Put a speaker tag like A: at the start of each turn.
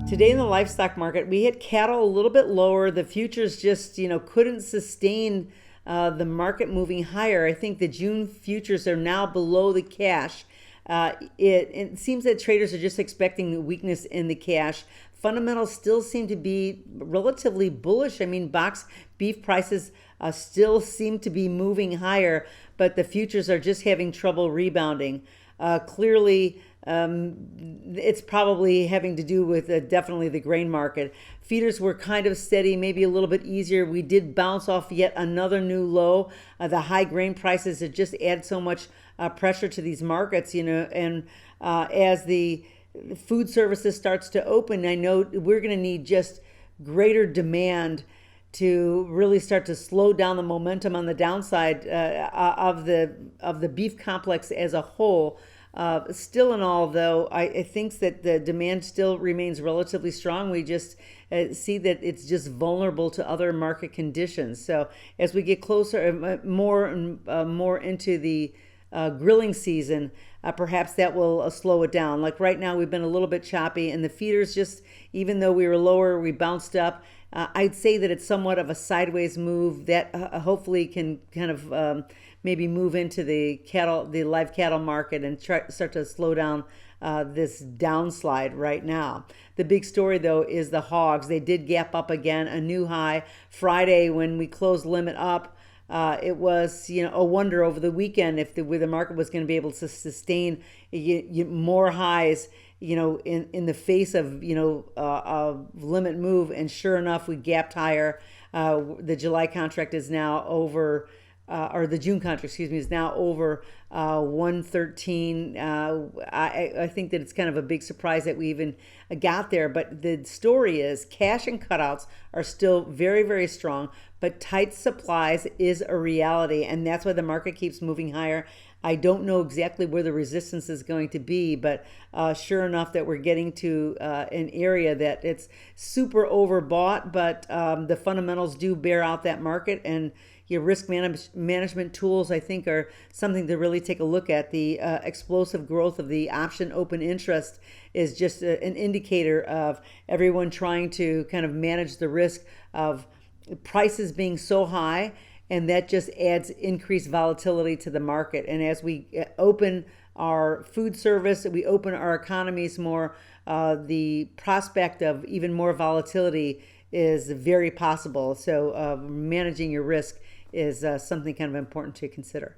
A: Today in the livestock market, we had cattle a little bit lower. The futures just, couldn't sustain the market moving higher. I think the June futures are now below the cash. It seems that traders are just expecting the weakness in the cash. Fundamentals still seem to be relatively bullish. I mean, box beef prices still seem to be moving higher, but the futures are just having trouble rebounding. Clearly, it's probably having to do with definitely the grain market. Feeders were kind of steady, maybe a little bit easier. We did bounce off yet another new low. The high grain prices have just add so much pressure to these markets, and as the food services starts to open, I know we're going to need just greater demand to really start to slow down the momentum on the downside of the beef complex as a whole. Still in all, though, I think that the demand still remains relatively strong. We just see that it's just vulnerable to other market conditions. So as we get closer, more and more into the grilling season, perhaps that will slow it down. Like right now, we've been a little bit choppy, and the feeders just, even though we were lower, we bounced up. I'd say that it's somewhat of a sideways move that hopefully can kind of maybe move into the live cattle market and start to slow down this downslide right now. The big story, though, is the hogs. They did gap up again, a new high. Friday, when we closed limit up, it was a wonder over the weekend if the market was going to be able to sustain more highs in the face of a limit move. And sure enough, we gapped higher. The July contract is now over, or the June contract, excuse me, is now over 113. I think that it's kind of a big surprise that we even got there. But the story is cash and cutouts are still very, very strong, but tight supplies is a reality, and that's why the market keeps moving higher. I don't know exactly where the resistance is going to be, but sure enough that we're getting to an area that it's super overbought, but the fundamentals do bear out that market, and your risk management tools, I think, are something to really take a look at. The explosive growth of the option open interest is just an indicator of everyone trying to kind of manage the risk of prices being so high, and that just adds increased volatility to the market. And as we open our food service, we open our economies more, the prospect of even more volatility is very possible. So managing your risk is something kind of important to consider.